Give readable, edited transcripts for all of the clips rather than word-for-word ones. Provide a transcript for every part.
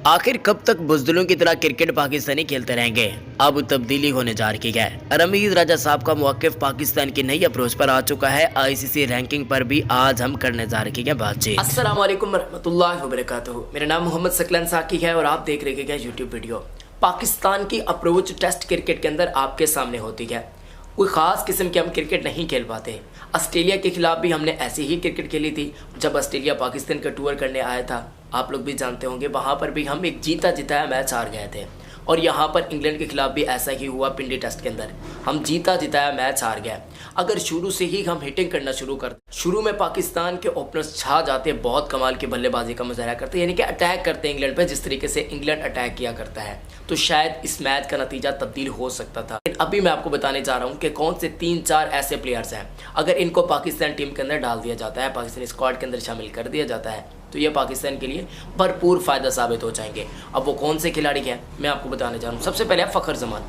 आखिर कब तक बुज़दिलों की तरह क्रिकेट पाकिस्तानी खेलते रहेंगे? अब तब्दीली होने जा रही है। रमीज़ राजा साहब का मौक़िफ़ पाकिस्तान की नई अप्रोच पर आ चुका है। आईसीसी रैंकिंग पर भी आज हम करने जा रहे हैं बातचीत। अस्सलाम वालेकुम रहमतुल्लाहि व बरकातुहू। मेरा नाम मोहम्मद सकलन साकी है और आप देख रहे हैं यूट्यूब वीडियो। पाकिस्तान की अप्रोच टेस्ट क्रिकेट के अंदर आपके सामने होती है। कोई ख़ास किस्म की हम क्रिकेट नहीं खेल पाते। ऑस्ट्रेलिया के खिलाफ भी हमने ऐसी ही क्रिकेट खेली थी जब ऑस्ट्रेलिया पाकिस्तान का टूर करने आया था। आप लोग भी जानते होंगे वहाँ पर भी हम एक जीता जिताया मैच हार गए थे। और यहाँ पर इंग्लैंड के खिलाफ भी ऐसा ही हुआ। पिंडी टेस्ट के अंदर हम जीता जिताया मैच हार गए। अगर शुरू से ही हम हिटिंग करना शुरू करते, शुरू में पाकिस्तान के ओपनर्स छा जाते, बहुत कमाल की बल्लेबाजी का मुजाहरा करते, यानी कि अटैक करते इंग्लैंड पे जिस तरीके से इंग्लैंड अटैक किया करता है, तो शायद इस मैच का नतीजा तब्दील हो सकता था। लेकिन अभी मैं आपको बताने जा रहा हूँ कि कौन से 3-4 ऐसे प्लेयर्स हैं अगर इनको पाकिस्तान टीम के अंदर डाल दिया जाता है, पाकिस्तानी स्क्वाड के अंदर शामिल कर दिया जाता है, तो ये पाकिस्तान के लिए भरपूर फ़ायदा साबित हो जाएंगे। अब वो कौन से खिलाड़ी हैं मैं आपको बताने जा रहा हूँ। सबसे पहले फ़खर जमान।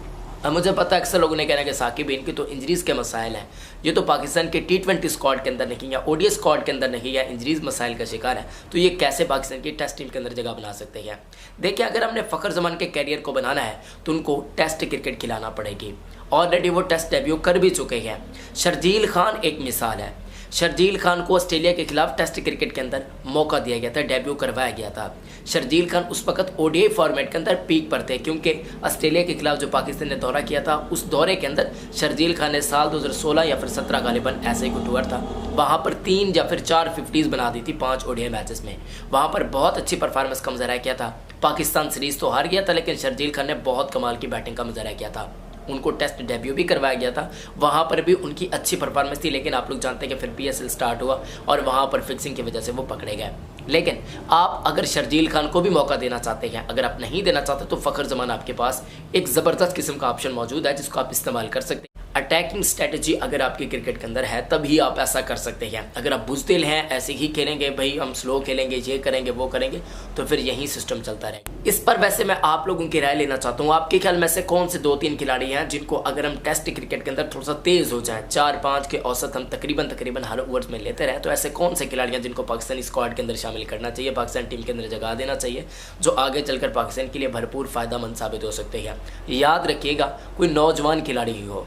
अब मुझे पता है अक्सर लोगों ने कहना है कि साकिब इनकी तो इंजरीज़ के मसाइल हैं, ये तो पाकिस्तान के T20 स्क्वाड के अंदर नहीं या ODI स्क्वाड के अंदर नहीं या इंजरीज़ मसाइल का शिकार है, तो ये कैसे पाकिस्तान की टेस्ट टीम के अंदर जगह बना सकते हैं। देखिए, अगर हमने फ़खर जमान के कैरियर को बनाना है तो उनको टेस्ट क्रिकेट खिलाना पड़ेगी। ऑलरेडी वो टेस्ट डेब्यू कर भी चुके हैं। शर्जील खान एक मिसाल है। शर्जील खान को ऑस्ट्रेलिया के खिलाफ टेस्ट क्रिकेट के अंदर मौका दिया गया था, डेब्यू करवाया गया था। शर्जील खान उस वक्त ODI फॉर्मेट के अंदर पीक पर थे, क्योंकि ऑस्ट्रेलिया के खिलाफ जो पाकिस्तान ने दौरा किया था उस दौरे के अंदर शर्जील खान ने साल 2016 या फिर 17 गालिबन ऐसे ही टूर था, वहाँ पर 3 या फिर 4 50s बना दी थी 5 ODI मैचेस में। वहाँ पर बहुत अच्छी परफॉर्मेंस का मुजाहरा किया था। पाकिस्तान सीरीज़ तो हार गया था, लेकिन शर्जील खान ने बहुत कमाल की बैटिंग का मुजाहरा किया था। उनको टेस्ट डेब्यू भी करवाया गया था, वहाँ पर भी उनकी अच्छी परफॉर्मेंस थी। लेकिन आप लोग जानते हैं कि फिर PSL स्टार्ट हुआ और वहाँ पर फिक्सिंग की वजह से वो पकड़े गए। लेकिन आप अगर शर्जील खान को भी मौका देना चाहते हैं, अगर आप नहीं देना चाहते, तो फ़खर जमान आपके पास एक ज़बरदस्त किस्म का ऑप्शन मौजूद है जिसको आप इस्तेमाल कर सकते हैं। अटैकिंग स्ट्रेटजी अगर आपकी क्रिकेट के अंदर है तभी आप ऐसा कर सकते हैं। अगर आप बुज़दिल हैं, ऐसे ही खेलेंगे, भाई हम स्लो खेलेंगे, ये करेंगे वो करेंगे, तो फिर यही सिस्टम चलता रहेगा। इस पर वैसे मैं आप लोगों की राय लेना चाहता हूँ। आपके ख्याल में से कौन से 2-3 खिलाड़ी हैं जिनको अगर हम टेस्ट क्रिकेट के अंदर थोड़ा सा तेज़ हो जाए, 4-5 के औसत हम तकरीबन हर ओवर्स में लेते रहे, तो ऐसे कौन से खिलाड़ी हैं जिनको पाकिस्तानी स्क्वाड के अंदर शामिल करना चाहिए, पाकिस्तान टीम के अंदर जगह देना चाहिए, जो आगे चलकर पाकिस्तान के लिए भरपूर फ़ायदेमंद साबित हो सकते हैं। याद रखिएगा, कोई नौजवान खिलाड़ी ही हो,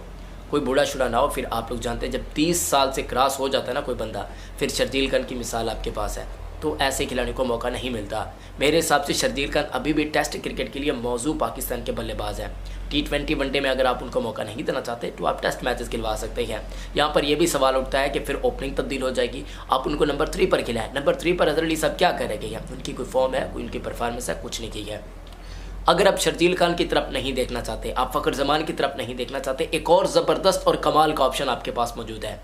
कोई बूढ़ा शुरा ना हो। फिर आप लोग जानते हैं जब 30 साल से क्रॉस हो जाता है ना कोई बंदा, फिर शर्जील खान की मिसाल आपके पास है, तो ऐसे खिलाड़ी को मौका नहीं मिलता। मेरे हिसाब से शर्जील खान अभी भी टेस्ट क्रिकेट के लिए मौजू पाकिस्तान के बल्लेबाज हैं। T20 वनडे में अगर आप उनको मौका नहीं देना चाहते तो आप टेस्ट मैचेस खिलवा सकते हैं। यहाँ पर यह भी सवाल उठता है कि फिर ओपनिंग तब्दील हो जाएगी, आप उनको नंबर 3 पर खिलाएं। नंबर 3 पर अजहर अली साहब क्या करेंगे? उनकी कोई फॉर्म है, कोई उनकी परफॉर्मेंस है? कुछ नहीं की है। अगर आप शर्जील खान की तरफ नहीं देखना चाहते, आप फ़खर जमान की तरफ नहीं देखना चाहते, एक और ज़बरदस्त और कमाल का ऑप्शन आपके पास मौजूद है।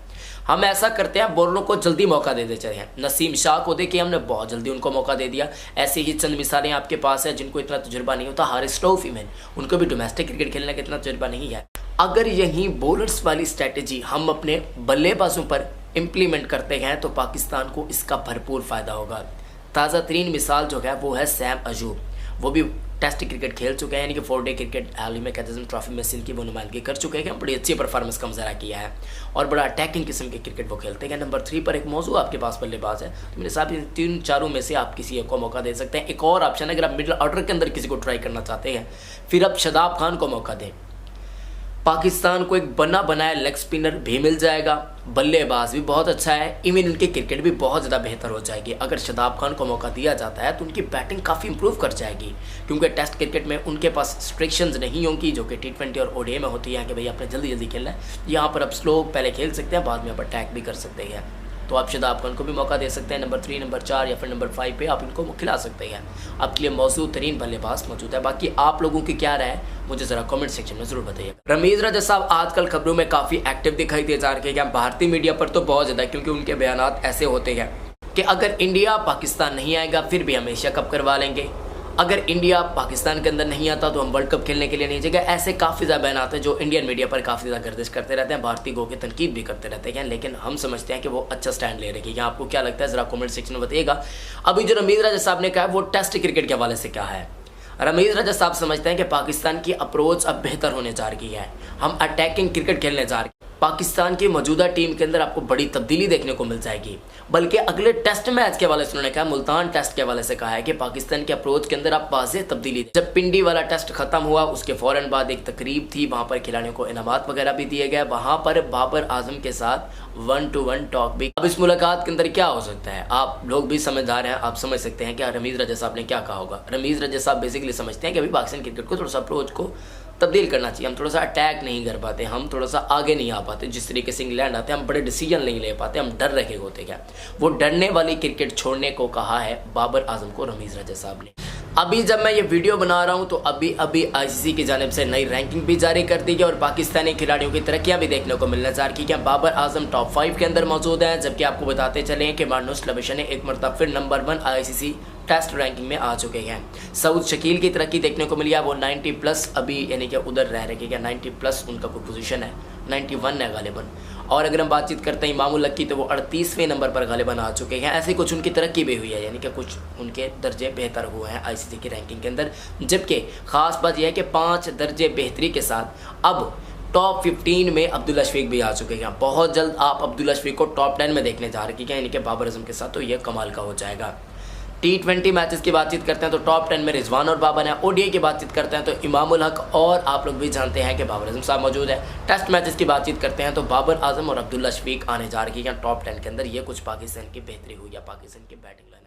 हम ऐसा करते हैं, बॉलरों को जल्दी मौका दे देते हैं। नसीम शाह को देखिए, हमने बहुत जल्दी उनको मौका दे दिया। ऐसे ही चंद मिसालें आपके पास हैं जिनको इतना तजुर्बा नहीं होता। हारिस टॉफीमैन, उनको भी डोमेस्टिक क्रिकेट खेलने का इतना तजुर्बा नहीं है। अगर यही बॉलर्स वाली स्ट्रैटेजी हम अपने बल्लेबाजों पर इम्प्लीमेंट करते हैं तो पाकिस्तान को इसका भरपूर फ़ायदा होगा। ताज़ा तरीन मिसाल जो है वो है सैम अयूब। वो भी टेस्ट क्रिकेट खेल चुके हैं, यानी कि 4 डे क्रिकेट हाल ही में कैचेज़म ट्रॉफी में सिंध की वो नुमाइंदगी कर चुके हैं। बड़ी अच्छी परफॉर्मेंस का मुजाहरा किया है और बड़ा अटैकिंग किस्म के क्रिकेट वो खेलते हैं। नंबर 3 पर एक मौजू आपके पास बल्लेबाज है, तो मेरे साथ इन 3-4 में से आप किसी एक को मौका दे सकते हैं। एक और ऑप्शन है, अगर आप मिडिल ऑर्डर के अंदर किसी को ट्राई करना चाहते हैं, फिर आप शादाब खान को मौका दें। पाकिस्तान को एक बना बनाया लेग स्पिनर भी मिल जाएगा, बल्लेबाज भी बहुत अच्छा है, इवन उनकी क्रिकेट भी बहुत ज़्यादा बेहतर हो जाएगी। अगर शादाब खान को मौका दिया जाता है तो उनकी बैटिंग काफ़ी इंप्रूव कर जाएगी, क्योंकि टेस्ट क्रिकेट में उनके पास रिस्ट्रिक्शंस नहीं होंगी जो कि T20 और ODI में होती है कि भाई आपने जल्दी जल्दी खेलना है। यहाँ पर आप स्लो पहले खेल सकते हैं, बाद में आप अटैक भी कर सकते हैं। तो आप शादाब खान को भी मौका दे सकते हैं। नंबर 3, नंबर 4 या फिर नंबर 5 पे आप इनको खिला सकते हैं। आपके लिए मौजूद तरीन बल्लेबाज मौजूद है। बाकी आप लोगों की क्या राय है मुझे ज़रा कमेंट सेक्शन में ज़रूर बताइएगा। रमीज़ राजा साहब आजकल खबरों में काफ़ी एक्टिव दिखाई दे जा रहे हैं, भारतीय मीडिया पर तो बहुत ज़्यादा, क्योंकि उनके बयान ऐसे होते हैं कि अगर इंडिया पाकिस्तान नहीं आएगा फिर भी हम एशिया कप करवा लेंगे, अगर इंडिया पाकिस्तान के अंदर नहीं आता तो हम वर्ल्ड कप खेलने के लिए नहीं जाएगा। ऐसे काफ़ी ज़्यादा बयान आते हैं जो इंडियन मीडिया पर काफ़ी ज़्यादा गर्दिश करते रहते हैं, भारतीय गो की तनकीद भी करते रहते हैं, लेकिन हम समझते हैं कि वो अच्छा स्टैंड ले रहे हैं। आपको क्या लगता है ज़रा कमेंट सेक्शन में बताइएगा। अभी जो रमीज़ राजा साहब ने कहा वो टेस्ट क्रिकेट के हवाले से क्या है? रमीज़ राजा साहब समझते हैं कि पाकिस्तान की अप्रोच अब बेहतर होने जा रही है, हम अटैकिंग क्रिकेट खेलने जा रहे हैं। पाकिस्तान की मौजूदा टीम के अंदर आपको बड़ी तब्दीली देखने को मिल जाएगी। बल्कि अगले टेस्ट मैच के हवाले से उन्होंने कहा, मुल्तान टेस्ट के हवाले से कहा है कि पाकिस्तान के अप्रोच के अंदर आप वाज़ेह तब्दीली। जब पिंडी वाला टेस्ट खत्म हुआ उसके फ़ौरन बाद एक तकरीब थी, वहाँ पर खिलाड़ियों को इनामात वगैरह भी दिए गए। वहाँ पर बाबर आजम के साथ 1-to-1 टॉक भी। अब इस मुलाकात के अंदर क्या हो सकता है, आप लोग भी समझदार हैं, आप समझ सकते हैं कि रमीज़ रजा साहब ने क्या कहा होगा। रमीज़ रजा साहब बेसिकली समझते हैं कि अभी पाकिस्तान क्रिकेट को थोड़ा सा अप्रोच को तब्दील करना चाहिए। हम थोड़ा सा अटैक नहीं कर पाते, हम थोड़ा सा आगे नहीं आ पाते, जिस तरीके से इंग्लैंड आते हैं हम बड़े डिसीजन नहीं ले पाते, हम डर रहे होते। क्या वो डरने वाली क्रिकेट छोड़ने को कहा है बाबर आजम को रमीज़ रजा साहब ने। अभी जब मैं ये वीडियो बना रहा हूँ तो अभी आईसीसी की जानिब से नई रैंकिंग भी जारी कर दी गई और पाकिस्तानी खिलाड़ियों की तरक्कियाँ भी देखने को मिलने जा रही है। बाबर आजम टॉप 5 के अंदर मौजूद हैं, जबकि आपको बताते चलें कि मार्नुस लबेशने एक मरतबा फिर नंबर 1 आईसीसी टेस्ट रैंकिंग में आ चुके हैं। सऊद शकील की तरक्की देखने को मिली है, वो 90+ अभी यानी कि उधर रह रहे हैं, 90+ उनका कोई पोजीशन है, 91 है गालिबन। और अगर हम बातचीत करते हैं इमामुल हक की तो वो 38वें नंबर पर गालिबन आ चुके हैं। ऐसे कुछ उनकी तरक्की भी हुई है, यानी कि कुछ उनके दर्जे बेहतर हुए हैं आईसीसी की रैंकिंग के अंदर। जबकि ख़ास बात यह है कि 5 दर्जे बेहतरी के साथ अब टॉप 15 में अब्दुल्ला शफीक भी आ चुके हैं। बहुत जल्द आप अब्दुल्ला शफीक को टॉप 10 में देखने जा रहे हैं, यानी कि बाबर आजम के साथ, तो यह कमाल का हो जाएगा। T20 मैचेस की बातचीत करते हैं तो टॉप 10 में रिजवान और बाबर हैं। ओडीआई की बातचीत करते हैं तो इमामुल हक और आप लोग भी जानते हैं कि बाबर आजम साहब मौजूद है। टेस्ट मैचेस की बातचीत करते हैं तो बाबर आजम और अब्दुल्ला शफीक आने जा रही हैं टॉप 10 के अंदर। ये कुछ पाकिस्तान की बेहतरी हुई है, पाकिस्तान की बैटिंग लाइन।